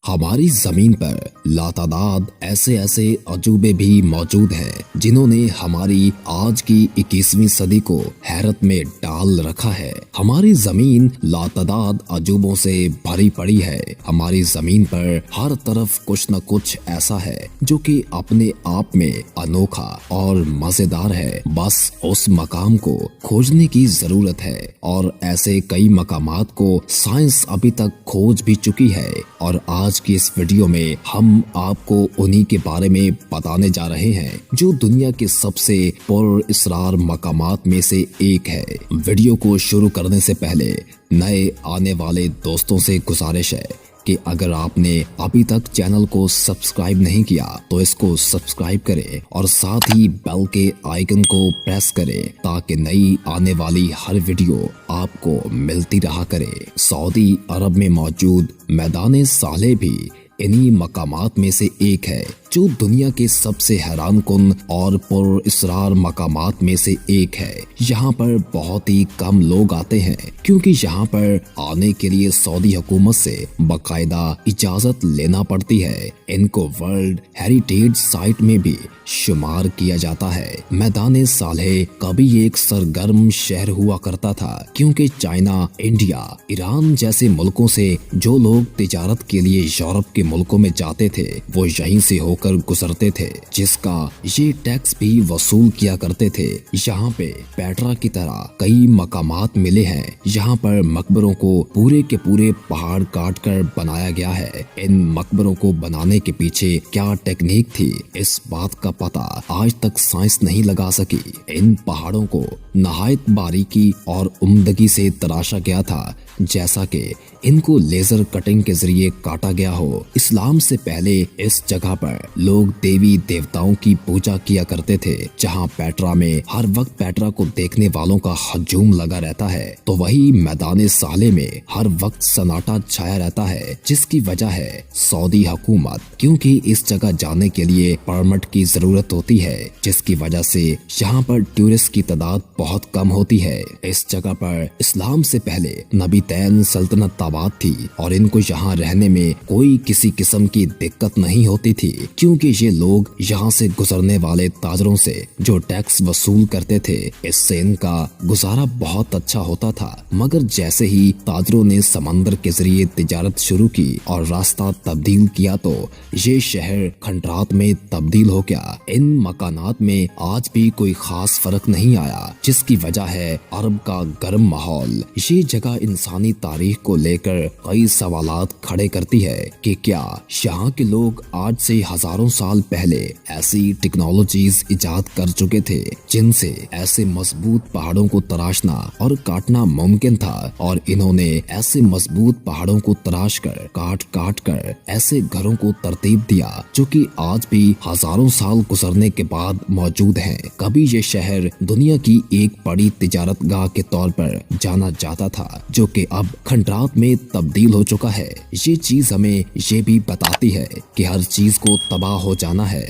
हमारी जमीन पर लातादाद ऐसे ऐसे अजूबे भी मौजूद हैं जिन्होंने हमारी आज की 21वीं सदी को हैरत में डाल रखा है। हमारी जमीन लातादाद अजूबों से भरी पड़ी है। हमारी जमीन पर हर तरफ कुछ न कुछ ऐसा है जो कि अपने आप में अनोखा और मजेदार है। बस उस मकाम को खोजने की जरूरत है और ऐसे कई मकामात को साइंस अभी तक खोज भी चुकी है और आज की इस वीडियो में हम आपको उन्हीं के बारे में बताने जा रहे हैं जो दुनिया के सबसे पुरअसरार मकामात में से एक है। वीडियो को शुरू करने से पहले नए आने वाले दोस्तों से गुजारिश है कि अगर आपने अभी तक चैनल को सब्सक्राइब नहीं किया तो इसको सब्सक्राइब करें और साथ ही बेल के आइकन को प्रेस करें ताकि नई आने वाली हर वीडियो आपको मिलती रहा करे। सऊदी अरब में मौजूद मैदान सालेह भी इन्हीं मकामात में से एक है जो दुनिया के सबसे हैरान कुन और पुरअसरार मकामात में से एक है। यहाँ पर बहुत ही कम लोग आते हैं क्योंकि यहाँ पर आने के लिए सऊदी हुकूमत से बाकायदा इजाजत लेना पड़ती है। इनको वर्ल्ड हेरिटेज साइट में भी शुमार किया जाता है। मैदान सालेह कभी एक सरगर्म शहर हुआ करता था क्योंकि चाइना, इंडिया, ईरान जैसे मुल्कों से जो लोग तिजारत के लिए यूरोप के मुल्कों में जाते थे वो यहीं से होकर गुजरते थे, जिसका ये टैक्स भी वसूल किया करते थे। यहाँ पे पेट्रा की तरह कई मकामात मिले हैं। यहाँ पर मकबरों को पूरे के पूरे पहाड़ काट कर बनाया गया है। इन मकबरों को बनाने के पीछे क्या टेक्निक थी इस बात का पता आज तक साइंस नहीं लगा सकी। इन पहाड़ों को नहायत बारीकी और उम्दगी से तराशा गया था जैसा कि इनको लेजर कटिंग के जरिए काटा गया हो। इस्लाम से पहले इस जगह पर लोग देवी देवताओं की पूजा किया करते थे। जहां पेट्रा में हर वक्त पेट्रा को देखने वालों का हजूम लगा रहता है तो वही मैदान सालेह में हर वक्त सन्नाटा छाया रहता है, जिसकी वजह है सऊदी हुकूमत, क्योंकि इस जगह जाने के लिए परमिट की जरूरत होती है जिसकी वजह से यहाँ पर टूरिस्ट की तादाद बहुत कम होती है। इस जगह पर इस्लाम से पहले नबी तैन सल्तनत ताबाद थी और इनको यहाँ रहने में कोई किसी किस्म की दिक्कत नहीं होती थी क्योंकि ये लोग यहाँ से गुजरने वाले ताजरों से जो टैक्स वसूल करते थे इससे इनका गुजारा बहुत अच्छा होता था। मगर जैसे ही ताजरों ने समंदर के जरिए तिजारत शुरू की और रास्ता तब्दील किया तो ये शहर खंडरात में तब्दील हो गया। इन मकानात में आज भी कोई खास फर्क नहीं आया, जिसकी वजह है अरब का गर्म माहौल। ये जगह इंसानी तारीख को लेकर कई सवालात खड़े करती है कि क्या यहाँ के लोग आज से हजारों साल पहले ऐसी टेक्नोलॉजीज इजाद कर चुके थे जिनसे ऐसे मजबूत पहाड़ों को तराशना और काटना मुमकिन था, और इन्होंने ऐसे मजबूत पहाड़ों को तराश कर काट काट कर ऐसे घरों को तरतीब दिया जो कि आज भी हजारों साल गुजरने के बाद मौजूद हैं। कभी ये शहर दुनिया की एक बड़ी तिजारत गाह के तौर पर जाना जाता था जो कि अब खंडरात में तब्दील हो चुका है। ये चीज हमें ये भी बताती है कि हर चीज को तबाह हो जाना है